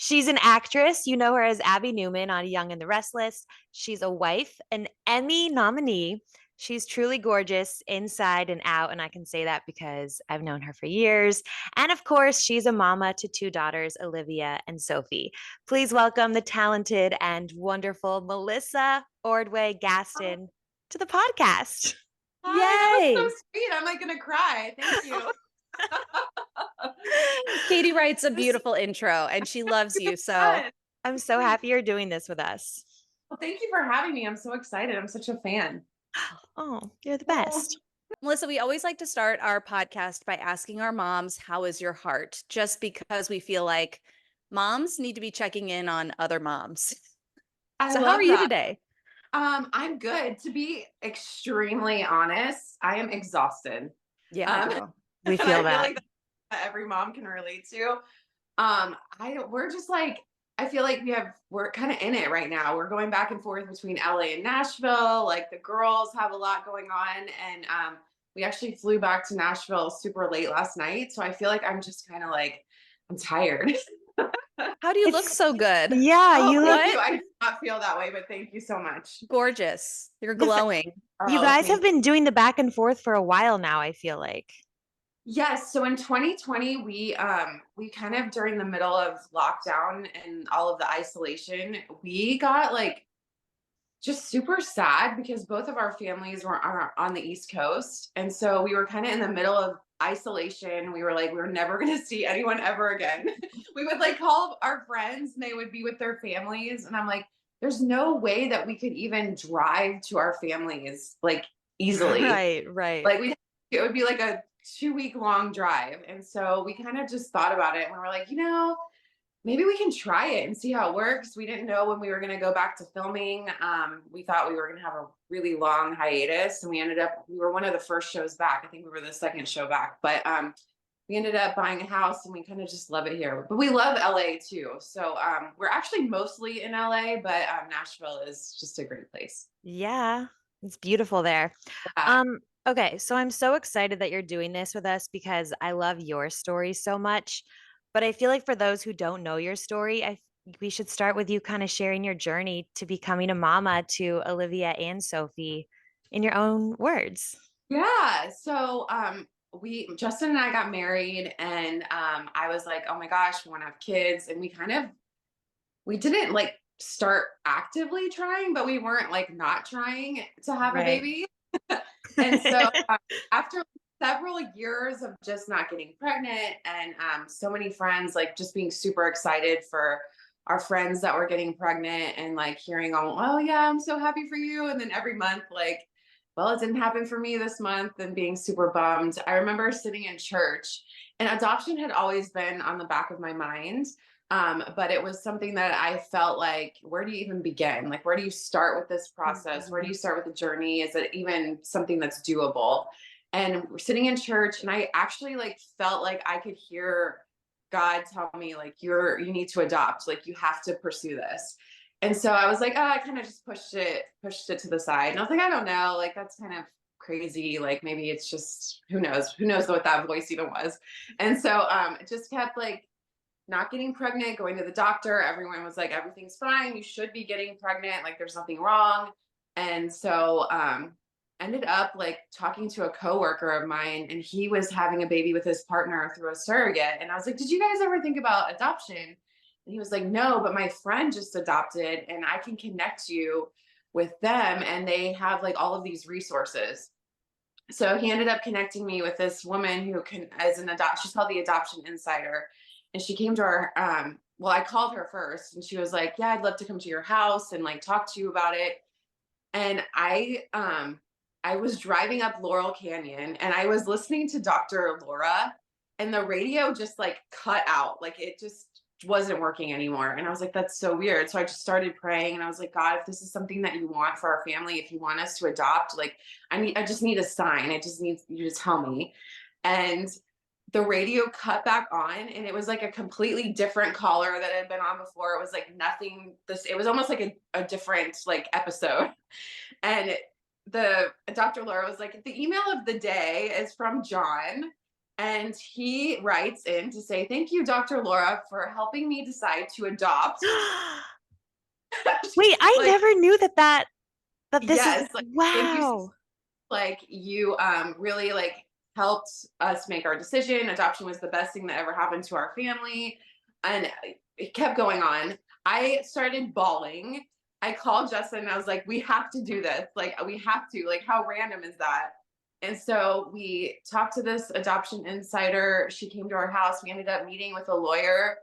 She's an actress. You know her as Abby Newman on Young and The Restless. She's a wife, an Emmy nominee. She's truly gorgeous inside and out. And I can say that because I've known her for years. And of course, she's a mama to two daughters, Olivia and Sophie. Please welcome the talented and wonderful Melissa Ordway Gaston to the podcast. Hi, that was so Yay. sweet. I'm like gonna cry. Thank you. Katie writes a This is beautiful intro and she loves you. So fun. I'm so happy you're doing this with us. Well, thank you for having me. I'm so excited. I'm such a fan. Oh, you're the Oh, best. Melissa, we always like to start our podcast by asking our moms, how is your heart? Just because we feel like moms need to be checking in on other moms. I So how are love you that. today? I'm good. To be extremely honest, I am exhausted. Yeah. Um, Oh, we and feel I feel that. like that every mom can relate to. We're just like I feel like we're kind of in it right now. We're going back and forth between LA and Nashville. Like the girls have a lot going on, and we actually flew back to Nashville super late last night. So I feel like I'm just kind of like I'm tired. How do you look It's so good? yeah, Oh, you look thank you. What? I do not feel that way, but thank you so much. Gorgeous. You're glowing. you Oh, guys have thank been doing the back and forth for a while now, I feel like. Yes, so in 2020 we kind of during the middle of lockdown and all of the isolation, we got like just super sad because both of our families were on the East Coast. And so we were kind of in the middle of isolation. We were like, we were never going to see anyone ever again. We would like call our friends and they would be with their families. And I'm like, there's no way that we could even drive to our families like easily. Right, right. Like it would be like a 2 week long drive. And so we kind of just thought about it and we were like, maybe we can try it and see how it works. We didn't know when we were going to go back to filming. We thought we were going to have a really long hiatus, and we were one of the first shows back. I think we were the second show back, but we ended up buying a house and we kind of just love it here. But we love LA too. So we're actually mostly in LA, but Nashville is just a great place. Yeah, it's beautiful there. Yeah. Um, okay, so I'm so excited that you're doing this with us because I love your story so much. But I feel like for those who don't know your story, we should start with you kind of sharing your journey to becoming a mama to Olivia and Sophie in your own words. Yeah. So we Justin and I got married and I was like, oh my gosh, we want to have kids. And we didn't like start actively trying, but we weren't like not trying to have a Right. baby. And so after several years of just not getting pregnant and so many friends like just being super excited for our friends that were getting pregnant and like hearing, oh yeah, I'm so happy for you. And then every month, like, well, it didn't happen for me this month and being super bummed. I remember sitting in church and adoption had always been on the back of my mind. But it was something that I felt like, where do you even begin? Like, where do you start with this process? Where do Mhm. you start with the journey? Is it even something that's doable? And we're sitting in church, and I actually like felt like I could hear God tell me, like, you need to adopt, like, you have to pursue this. And so I was like, oh, I kind of just pushed it to the side. And I was like, I don't know, like, that's kind of crazy. Like, maybe it's just, who knows what that voice even was. And so it just kept like, not getting pregnant, going to the doctor. Everyone was like, everything's fine. You should be getting pregnant. Like there's nothing wrong. And so ended up like talking to a coworker of mine and he was having a baby with his partner through a surrogate. And I was like, did you guys ever think about adoption? And he was like, no, but my friend just adopted and I can connect you with them. And they have like all of these resources. So he ended up connecting me with this woman who can as an adopt she's called the Adoption Insider, and she came to our well, I called her first and she was like, yeah, I'd love to come to your house and like talk to you about it. And I was driving up Laurel Canyon and I was listening to Dr. Laura and the radio just like cut out. Like it just wasn't working anymore. And I was like, that's so weird. So I just started praying and I was like, God, if this is something that you want for our family, if you want us to adopt, like I just need a sign. I just need you to tell me. And the radio cut back on and it was like a completely different caller that had been on before. It was like nothing this it was almost like a different like episode. And the Dr. Laura was like, the email of the day is from John. And he writes in to say, "Thank you, Dr. Laura, for helping me decide to adopt." Wait, I Like, never knew that this is yes, like, thank you. wow. Like, you really like helped us make our decision. Adoption was the best thing that ever happened to our family. And it kept going on. I started bawling. I called Justin and I was like, we have to do this. Like, we have to. Like, how random is that? And so we talked to this adoption insider. She came to our house. We ended up meeting with a lawyer.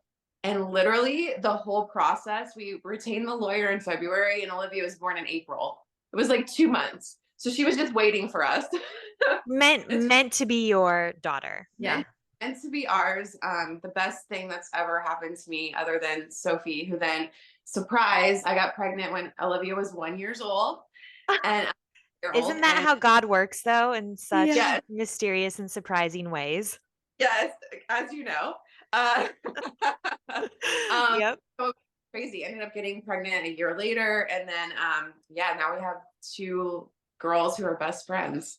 And literally the whole process, we retained the lawyer in February, and Olivia was born in April. It was like 2 months. So she was just waiting for us. It's Meant to be your daughter. Yeah. meant to be ours. The best thing that's ever happened to me, other than Sophie, who then, surprise, I got pregnant when Olivia was 1 year old, and year old, Isn't that and how God works though, in such Yeah. yes, mysterious and surprising ways? yes, as you know, uh, um, Yep. so crazy. Ended up getting pregnant a year later, and then yeah, now we have two girls who are best friends.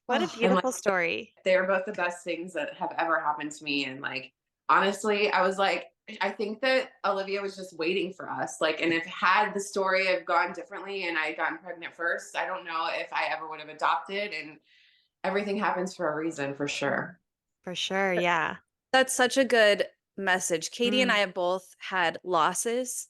What a And beautiful story. they're both the best things that have ever happened to me. And like, honestly, I was like, I think that Olivia was just waiting for us. Like, and if had the story have gone differently and I had gotten pregnant first, I don't know if I ever would have adopted. And everything happens for a reason, for sure. For sure. Yeah. That's such a good message. Katie and I Mm. have both had losses.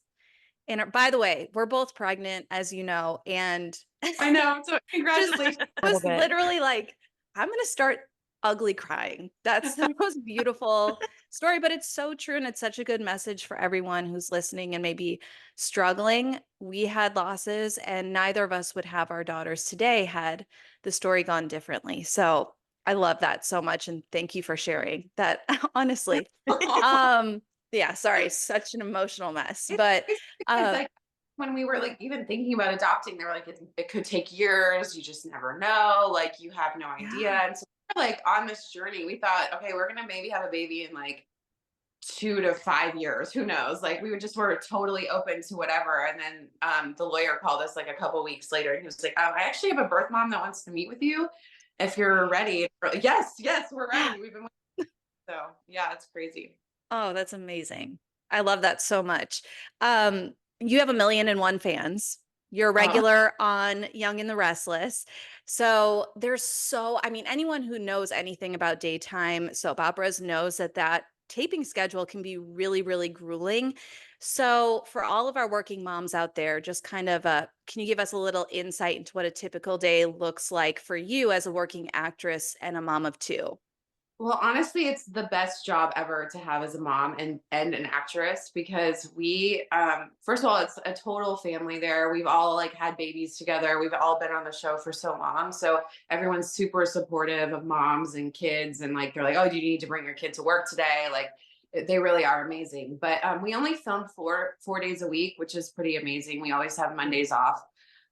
And by the way, we're both pregnant, as you know, and I know. So just congratulations. A little was bit. literally like, I'm going to start ugly crying. That's the most beautiful story, but it's so true. And it's such a good message for everyone who's listening and maybe struggling. We had losses, and neither of us would have our daughters today had the story gone differently. So I love that so much. And thank you for sharing that, honestly. Um, yeah, sorry, such an emotional mess. But Because like when we were like even thinking about adopting, they were like, it could take years. You just never know. Like you have no idea. Yeah. And so we're like on this journey, we thought, okay, we're gonna maybe have a baby in like 2 to 5 years. Who knows? Like we were totally open to whatever. And then the lawyer called us like a couple weeks later, and he was like, I actually have a birth mom that wants to meet with you if you're ready. We're like, yes, yes, we're ready. We've been waiting. So yeah, it's crazy. oh, that's amazing. I love that so much. You have 1,000,001 fans. You're a Oh, regular on Young and the Restless. So I mean, anyone who knows anything about daytime soap operas knows that taping schedule can be really, really grueling. So for all of our working moms out there, just kind of can you give us a little insight into what a typical day looks like for you as a working actress and a mom of two? well, honestly, it's the best job ever to have as a mom and an actress, because we first of all, it's a total family there. We've all like had babies together. We've all been on the show for so long. So everyone's super supportive of moms and kids, and like they're like, "Oh, do you need to bring your kid to work today?" Like they really are amazing. But we only film four days a week, which is pretty amazing. We always have Mondays off.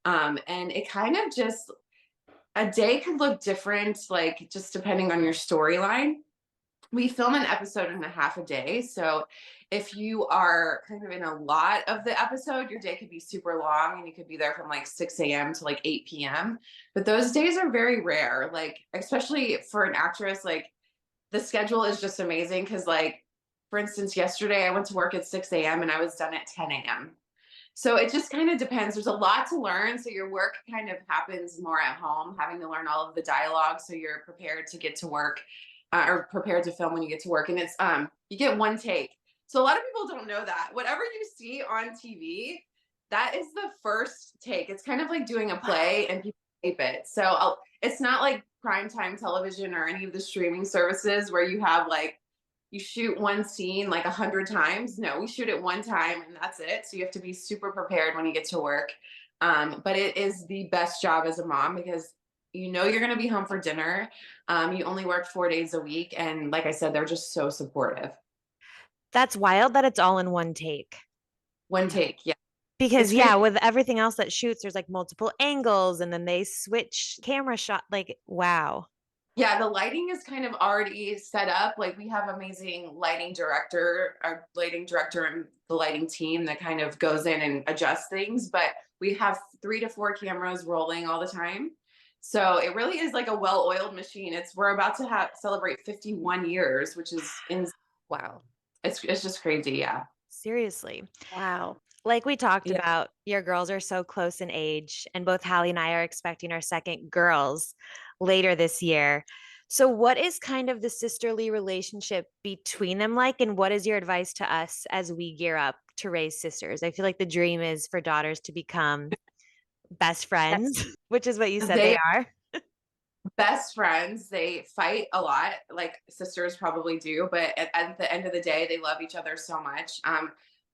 And it kind of just a day could look different, like just depending on your storyline. We film an episode and a half a day. So if you are kind of in a lot of the episode, your day could be super long and you could be there from like 6 a.m. to like 8 p.m. But those days are very rare. Like, especially for an actress, like the schedule is just amazing. Cause like, for instance, yesterday I went to work at 6 a.m. and I was done at 10 a.m. So it just kind of depends. There's a lot to learn. So your work kind of happens more at home, having to learn all of the dialogue. So you're prepared to get to work, or prepared to film when you get to work. And it's, you get one take. So a lot of people don't know that. Whatever you see on TV, that is the first take. It's kind of like doing a play and people tape it. So it's not like primetime television or any of the streaming services where you have like, you shoot one scene like 100 times. No, we shoot it one time and that's it. So you have to be super prepared when you get to work. But it is the best job as a mom, because you know you're going to be home for dinner. You only work 4 days a week. And like I said, they're just so supportive. That's wild that it's all in one take. One take. Yeah. Because It's crazy. yeah, with everything else that shoots, there's like multiple angles and then they switch camera shot. Like, wow. Yeah, the lighting is kind of already set up. Like we have amazing lighting director, our lighting director and the lighting team that kind of goes in and adjusts things. But we have 3 to 4 cameras rolling all the time. So it really is like a well-oiled machine. We're about to celebrate 51 years, which is Wow. it's just crazy. Yeah. Seriously. Wow. Like we talked Yeah. about, your girls are so close in age, and both Hallie and I are expecting our second girls later this year. So, what is kind of the sisterly relationship between them like, and what is your advice to us as we gear up to raise sisters? I feel like the dream is for daughters to become best friends, which is what you said they They are. best friends. They fight a lot, like sisters probably do, but at the end of the day, they love each other so much.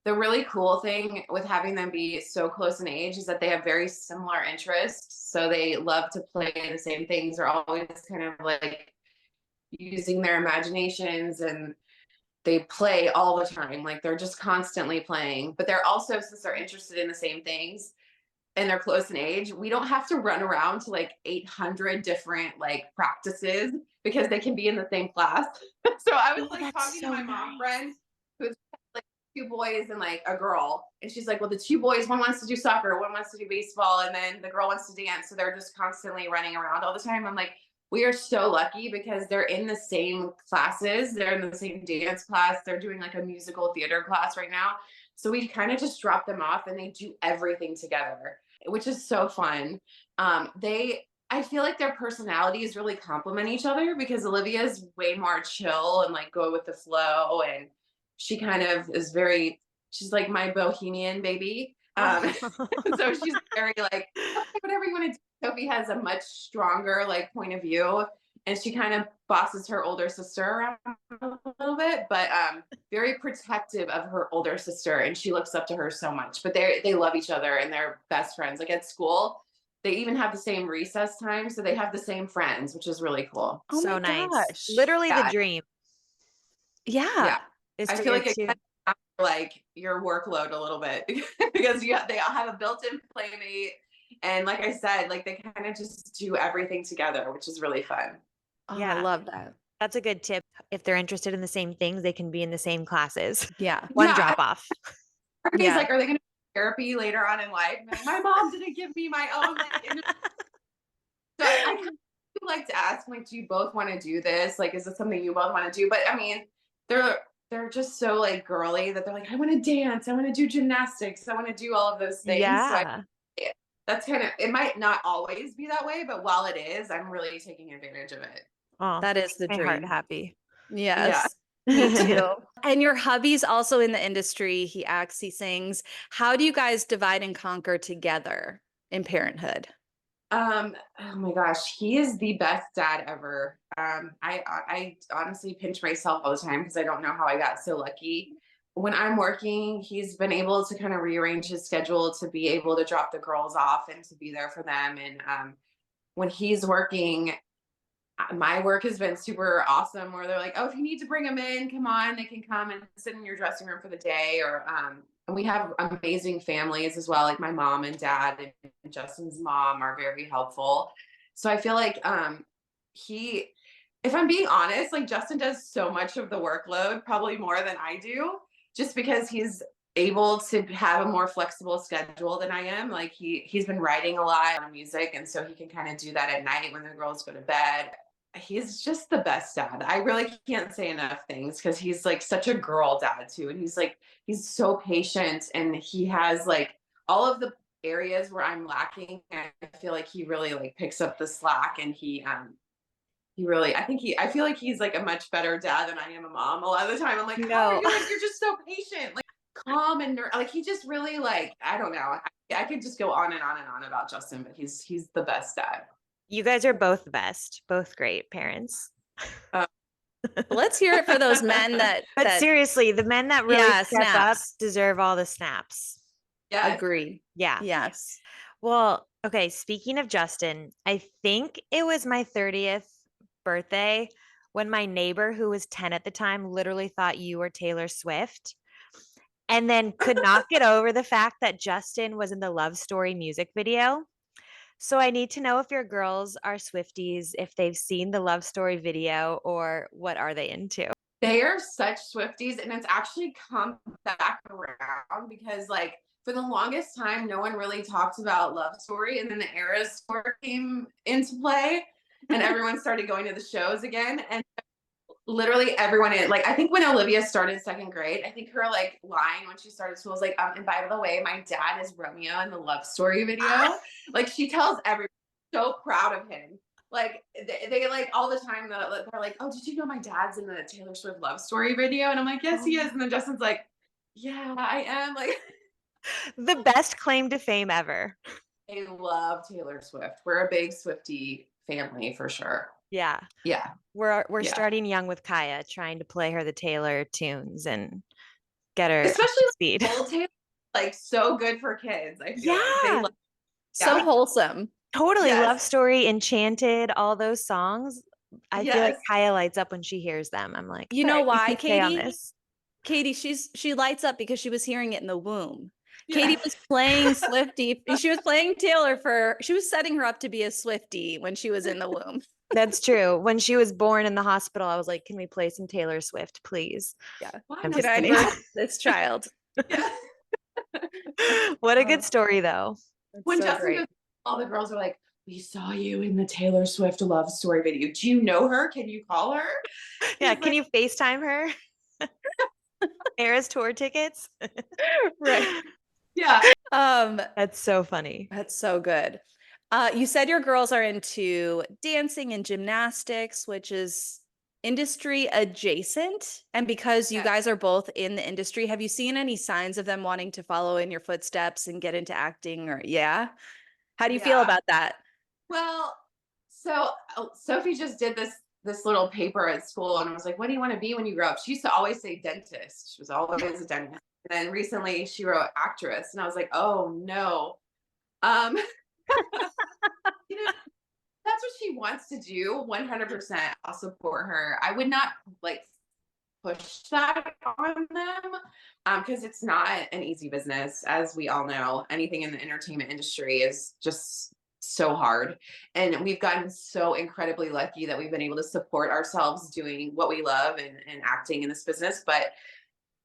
The really cool thing with having them be so close in age is that they have very similar interests. So they love to play the same things. They're always kind of like using their imaginations, and they play all the time. Like they're just constantly playing, but they're also, since they're interested in the same things, and they're close in age, we don't have to run around to like 800 different like practices because they can be in the same class. So I was Oh, like that's talking to so my mom nice. friend who's like two boys and like a girl. And she's like, well, the two boys, one wants to do soccer, one wants to do baseball, and then the girl wants to dance. So they're just constantly running around all the time. I'm like, we are so lucky because they're in the same classes. They're in the same dance class. They're doing like a musical theater class right now. So we kind of just drop them off and they do everything together, which is so fun. I feel like their personalities really complement each other because Olivia is way more chill and like go with the flow, and she kind of is she's like my bohemian baby. Oh. So she's very like, okay, whatever you want to do. Sophie has a much stronger like point of view, and she kind of bosses her older sister around a little bit, but very protective of her older sister, and she looks up to her so much. But they love each other and they're best friends. Like at school, they even have the same recess time, so they have the same friends, which is really cool. Oh So my nice. gosh. Literally the Yeah, dream Yeah. yeah. is I for feel your like it two. kind of like your workload a little bit because they all have a built-in playmate, and like I said, like they kind of just do everything together, which is really fun. Oh, I Yeah, love that. that's a good tip. If they're interested in the same things, they can be in the same classes. Yeah. One Yeah, drop off. part of me is Yeah. like, are they going to therapy later on in life? Like, my mom didn't give me my own like. So I kind of like to ask, like, do you both want to do this? Like, is it something you both want to do? But I mean, they're just so like girly that they're like, I want to dance, I want to do gymnastics, I want to do all of those things. So Yeah. that's kind of, it might not always be that way, but while it is, I'm really taking advantage of it. Oh, That is the my heart dream. happy. Yeah. Yes. Me too. And your hubby's also in the industry. He acts, he sings. How do you guys divide and conquer together in parenthood? Oh my gosh, he is the best dad ever. I honestly pinch myself all the time because I don't know how I got so lucky. When I'm working, he's been able to kind of rearrange his schedule to be able to drop the girls off and to be there for them. And when he's working, my work has been super awesome where they're like, oh, if you need to bring them in, come on, they can come and sit in your dressing room for the day. Or and we have amazing families as well. Like my mom and dad and Justin's mom are very helpful. So I feel like he, if I'm being honest, like Justin does so much of the workload, probably more than I do, just because he's able to have a more flexible schedule than I am. Like he's been writing a lot on music, and so he can kind of do that at night when the girls go to bed. He's just the best dad. I really can't say enough things because he's like such a girl dad too. And he's so patient, and he has like all of the areas where I'm lacking. I feel like he really like picks up the slack, and he really, I feel like he's like a much better dad than I am a mom. A lot of the time I'm like, how are No. you? Like, you're just so patient, like calm and like, he just really like, I don't know. I could just go on and on and on about Justin, but he's the best dad. You guys are both the best, both great parents. Uh, Let's hear it for those men But seriously, the men that really yeah, step up snaps. deserve all the snaps. yeah. Agree. Yeah. Yes. Well, okay, speaking of Justin, I think it was my 30th birthday when my neighbor, who was 10 at the time, literally thought you were Taylor Swift, and then could not get over the fact that Justin was in the Love Story music video. So I need to know if your girls are Swifties, if they've seen the Love Story video, or what are they into? They are such Swifties, and it's actually come back around because, like, for the longest time, no one really talked about Love Story. And then the Eras tour came into play and everyone started going to the shows again. And literally everyone in, like, I think when Olivia started second grade, I think her like line when she started school was like, and by the way, my dad is Romeo in the Love Story video. Like she tells everyone, so proud of him. Like they like all the time they're like, oh, did you know my dad's in the Taylor Swift Love Story video? And I'm like, yes, he is. And then Justin's like, yeah, I am. Like The best claim to fame ever. I love Taylor Swift. We're a big Swiftie family for sure. Yeah. Yeah. We're Yeah. starting young with Kaya, trying to play her the Taylor tunes and get her up Especially to speed. like, old Taylor, like so good for kids. I feel like they Yeah. love. So Yeah. wholesome. Totally. Yes. Love Story, Enchanted, all those songs. I feel like Yes. Kaya lights up when she hears them. I'm like, You know "All right, we why, can stay on Katie? this." Katie, she lights up because she was hearing it in the womb. Yeah. Katie was playing Swiftie. She was playing Taylor she was setting her up to be a Swiftie when she was in the womb. That's true. When she was born in the hospital, I was like, can we play some Taylor Swift, please? Yeah. Why I'm not? Can just I kidding. birth this child? Yeah. What a Oh, good story, though. that's When so Justin great. goes, all the girls are like, we saw you in the Taylor Swift Love Story video. Do you know her? Can you call her? Yeah, He's can like, you FaceTime her? Eras tour tickets? Right. yeah. That's so funny. That's so good. You said your girls are into dancing and gymnastics, which is industry adjacent. And because you Yes. guys are both in the industry, have you seen any signs of them wanting to follow in your footsteps and get into acting? Or yeah, how do you feel Yeah. about that? Well, so Sophie just did this little paper at school and I was like, what do you want to be when you grow up? She used to always say dentist. She was always a dentist. And then recently she wrote actress and I was like, oh no. Um you know, that's what she wants to do. 100%. I'll support her. I would not like push that on them because it's not an easy business, as we all know. Anything in the entertainment industry is just so hard, and we've gotten so incredibly lucky that we've been able to support ourselves doing what we love and acting in this business. But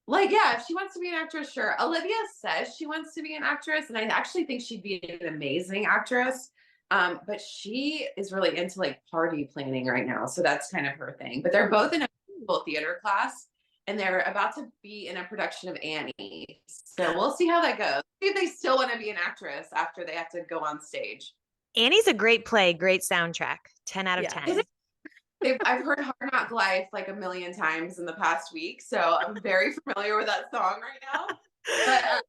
like, yeah, if she wants to be an actress, sure. Olivia says she wants to be an actress, and I actually think she'd be an amazing actress. But she is really into like party planning right now, so that's kind of her thing. But they're both in a musical theater class, and they're about to be in a production of Annie. So we'll see how that goes. See if they still want to be an actress after they have to go on stage. Annie's a great play, great soundtrack. 10 out of Yeah. 10. I've heard Hard Knock Life like a million times in the past week, so I'm very familiar with that song right now.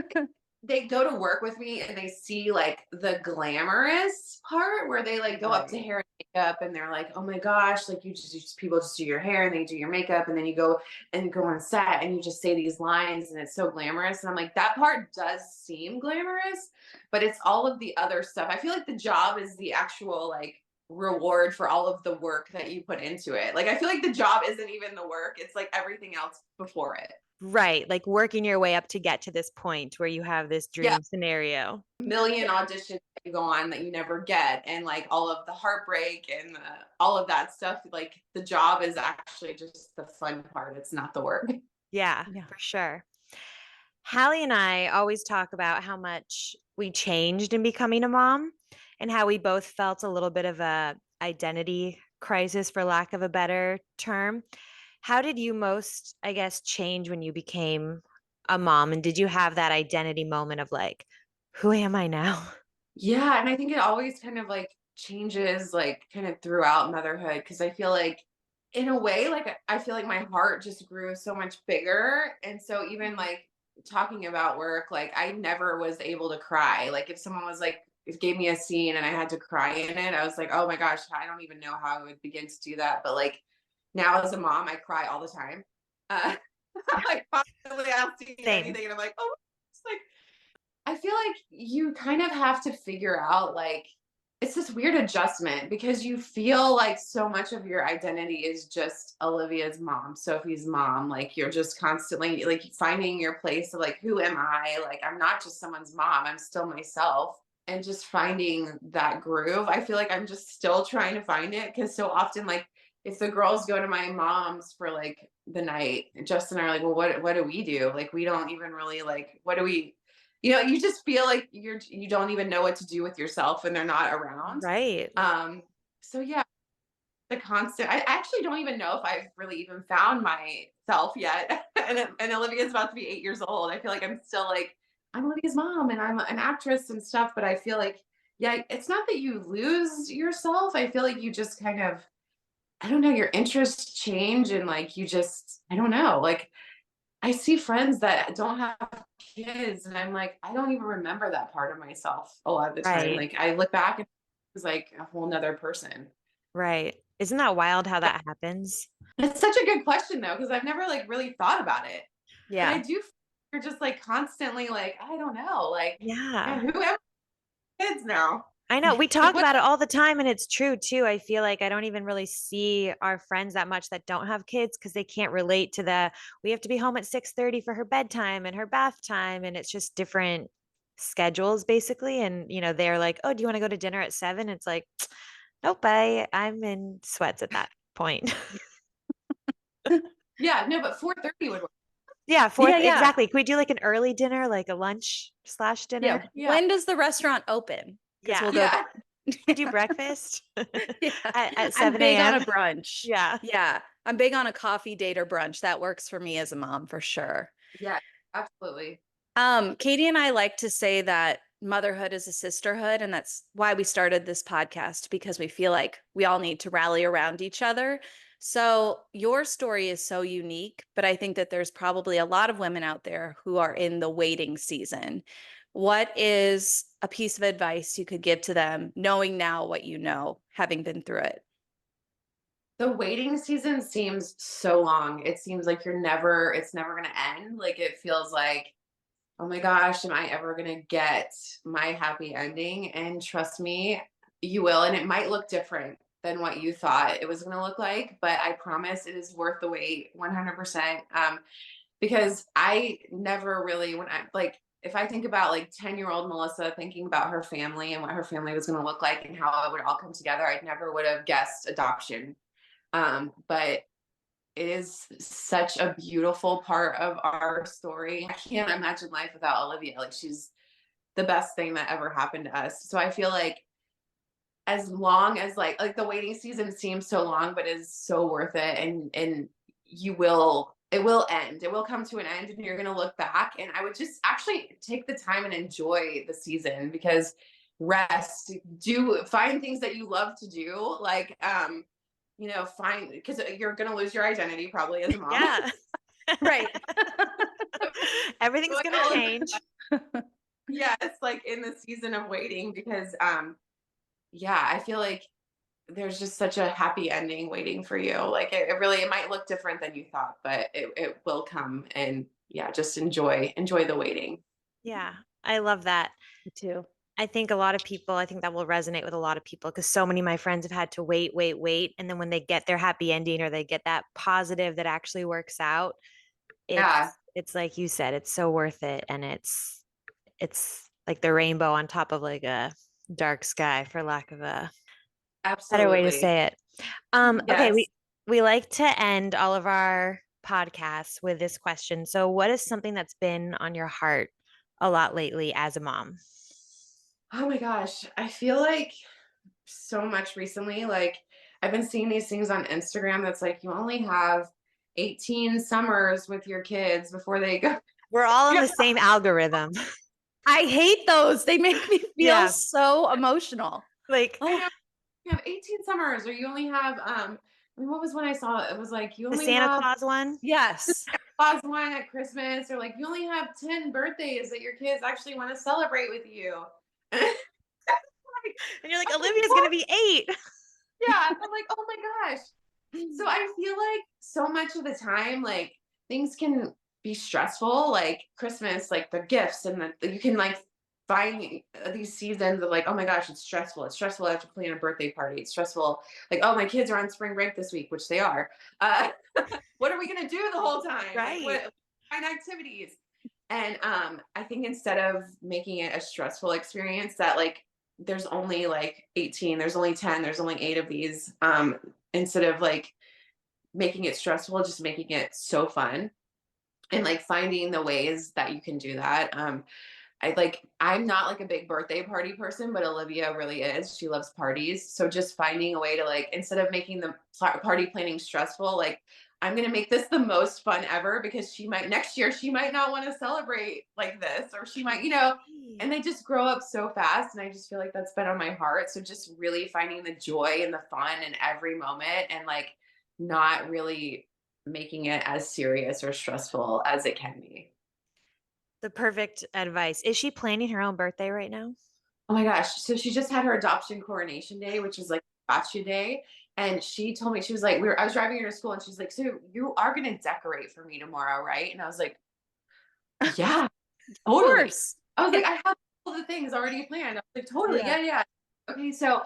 But they go to work with me and they see like the glamorous part where they like go up to hair and makeup and they're like, oh my gosh, like you just people just do your hair and they do your makeup and then you go on set and you just say these lines and it's so glamorous. And I'm like, that part does seem glamorous, but it's all of the other stuff. I feel like the job is the actual like reward for all of the work that you put into it. Like I feel like the job isn't even the work. It's like everything else before it. Right. Like working your way up to get to this point where you have this dream scenario. Million auditions that you go on that you never get, and like all of the heartbreak and all of that stuff. Like the job is actually just the fun part. It's not the work. Yeah, for sure. Hallie and I always talk about how much we changed in becoming a mom and how we both felt a little bit of a identity crisis, for lack of a better term. How did you most, I guess, change when you became a mom? And did you have that identity moment of like, who am I now? Yeah, and I think it always kind of like changes like kind of throughout motherhood because I feel like in a way like I feel like my heart just grew so much bigger, and so even like talking about work, like I never was able to cry. Like if someone was like it gave me a scene and I had to cry in it, I was like, oh my gosh, I don't even know how I would begin to do that. But like now as a mom, I cry all the time. Like constantly I'll see Same. anything and I'm like, oh, it's like I feel like you kind of have to figure out like it's this weird adjustment because you feel like so much of your identity is just Olivia's mom, Sophie's mom. Like you're just constantly like finding your place of like, who am I? Like I'm not just someone's mom, I'm still myself. And just finding that groove. I feel like I'm just still trying to find it because so often like if the girls go to my mom's for like the night, Justin and I are like, well, what do we do? Like we don't even really like what do we you just feel like you don't even know what to do with yourself when they're not around. Right. So yeah, the constant. I actually don't even know if I've really even found myself yet. And Olivia's about to be 8 years old. I feel like I'm still like, I'm Olivia's mom and I'm an actress and stuff, but I feel like, yeah, it's not that you lose yourself. I feel like you just kind of, I don't know, your interests change and like you just, I don't know, like I see friends that don't have kids and I'm like, I don't even remember that part of myself a lot of the time. Right. Like I look back and it's like a whole nother person. Right. Isn't that wild how that happens? It's such a good question though, because I've never like really thought about it. But I Yeah. do you're just like constantly like, I don't know, like, Yeah. yeah, who have kids now? I know. We Like talk what about it all the time and it's true too. I feel like I don't even really see our friends that much that don't have kids because they can't relate to the we have to be home at 6:30 for her bedtime and her bath time and it's just different schedules basically and they're like, "Oh, do you want to go to dinner at 7?" It's like, "Nope, I'm in sweats at that point." yeah, no, but 4:30 would work. Yeah, fourth Yeah, yeah. exactly. Can we do like an early dinner, like a lunch slash dinner? Yeah. Yeah. When does the restaurant open? Because Yeah. we'll go Yeah. there. We do breakfast Yeah. at I'm 7 big on a a.m. brunch. Yeah. Yeah. I'm big on a coffee date or brunch. That works for me as a mom for sure. Yeah, absolutely. Katie and I like to say that motherhood is a sisterhood, and that's why we started this podcast because we feel like we all need to rally around each other. So your story is so unique, but I think that there's probably a lot of women out there who are in the waiting season. What is a piece of advice you could give to them, knowing now what you know, having been through it? The waiting season seems so long. It seems like it's never going to end. Like it feels like, oh my gosh, am I ever going to get my happy ending? And trust me, you will. And it might look different than what you thought it was going to look like, but I promise it is worth the wait 100%. Because I never really, when I like, if I think about like 10-year-old Melissa thinking about her family and what her family was going to look like and how it would all come together, I never would have guessed adoption. But it is such a beautiful part of our story. I can't imagine life without Olivia. Like she's the best thing that ever happened to us. So I feel like as long as like the waiting season seems so long, but is so worth it. And it will end. It will come to an end and you're gonna look back. And I would just actually take the time and enjoy the season because rest, do find things that you love to do. Like find because you're gonna lose your identity probably as a mom. Yeah. Right. Everything's Like gonna all of change. yeah, it's like in the season of waiting because yeah, I feel like there's just such a happy ending waiting for you. Like it might look different than you thought, but it will come and yeah, just enjoy the waiting. Yeah, I love that. Me too. I think a lot of people, I think that will resonate with a lot of people because so many of my friends have had to wait, wait, wait. And then when they get their happy ending or they get that positive that actually works out, Yeah, it's like you said, it's so worth it. And it's like the rainbow on top of like a dark sky, for lack of a better way to absolutely. say it. Okay, Yes. we like to end all of our podcasts with this question. So, what is something that's been on your heart a lot lately as a mom? Oh my gosh. I feel like so much recently, like I've been seeing these things on Instagram that's like you only have 18 summers with your kids before they go. We're all on the same algorithm. I hate those. They make me feel Yeah, so emotional. like I Oh, know you have 18 summers or you only have I mean what was when I saw it? It was like you the only Santa have Claus one. yes. Claus one at Christmas or like you only have 10 birthdays that your kids actually want to celebrate with you. Like, And you're like, oh, Olivia's what? gonna be 8. Yeah, I'm like, oh my gosh. So I feel like so much of the time, like things can be stressful, like Christmas, like the gifts and you can like find these seasons of like, oh my gosh, it's stressful. It's stressful. I have to plan a birthday party. It's stressful. Like, oh, my kids are on spring break this week, which they are. Uh, what are we gonna do the whole time? Like, Right. what find activities? And I think instead of making it a stressful experience, that like there's only like 18, there's only 10, there's only 8 of these. Instead of like making it stressful, just making it so fun and like finding the ways that you can do that. I'm not like a big birthday party person, but Olivia really is. She loves parties. So just finding a way to like, instead of making the party planning stressful, like I'm going to make this the most fun ever because next year, she might not want to celebrate like this, or she might, and they just grow up so fast. And I just feel like that's been on my heart. So just really finding the joy and the fun in every moment, and like not really making it as serious or stressful as it can be. The perfect advice. Is she planning her own birthday right now? Oh my gosh. So she just had her adoption coronation day, which is like gotcha day. And she told me, she was like, I was driving her to school and she's like, so you are going to decorate for me tomorrow, right? And I was like, yeah, Of totally. course. I was like, I have all the things already planned. I was like, totally. Yeah. Yeah. Okay. So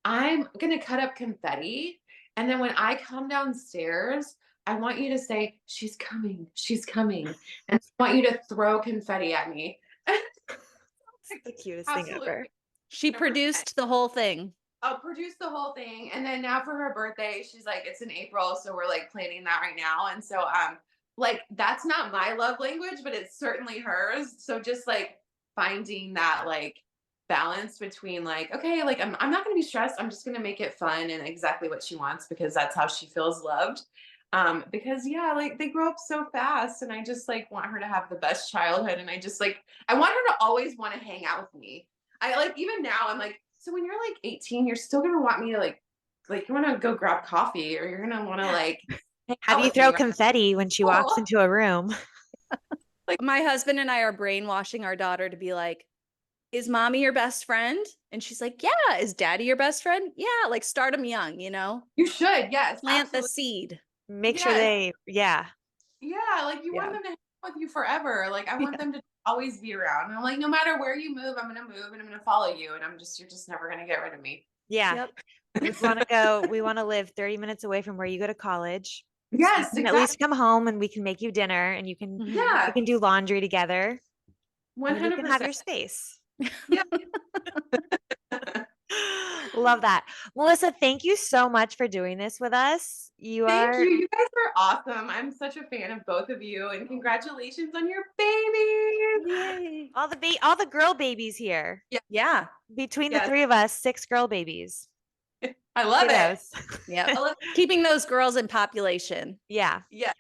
I'm going to cut up confetti. And then when I come downstairs, I want you to say, she's coming. She's coming. And I want you to throw confetti at me. It's the cutest thing ever. She produced the whole thing. I'll produce the whole thing. And then now for her birthday, she's like, it's in April. So we're like planning that right now. And so, like, that's not my love language, but it's certainly hers. So just like finding that like balance between like, okay, like I'm not going to be stressed. I'm just going to make it fun and exactly what she wants, because that's how she feels loved. Because yeah, like they grow up so fast, and I just like want her to have the best childhood. And I just like, I want her to always want to hang out with me. I like, even now I'm like, so when you're like 18, you're still gonna want me to like you want to go grab coffee, or you're gonna want to like hang Have out you with throw me. confetti when she walks Cool. into a room? Like, my husband and I are brainwashing our daughter to be like, is mommy your best friend? And she's like, yeah. Is daddy your best friend? Yeah. Like, start them young, You should, yes, plant the absolutely. seed. Make sure Yes. yeah. Yeah, like you want Yeah. them to hang out with you forever. Like I want them to always be around. And I'm like, no matter where you move, I'm gonna move and I'm gonna follow you. And you're just never gonna get rid of me. Yeah. Yep. We want to live 30 minutes away from where you go to college. So you Yes, can at exactly. least come home and we can make you dinner, and you can Yeah, do laundry together, and then you can have 100%. your space. Yeah. Love that. Melissa, thank you so much for doing this with us. Thank you. You guys are awesome. I'm such a fan of both of you, and congratulations on your babies. Yay. All the girl babies here. Yeah. Between the Yes. three of us, 6 girl babies. I love it. Kiddos. Yeah. I love Keeping those girls in population. Yeah. Yeah.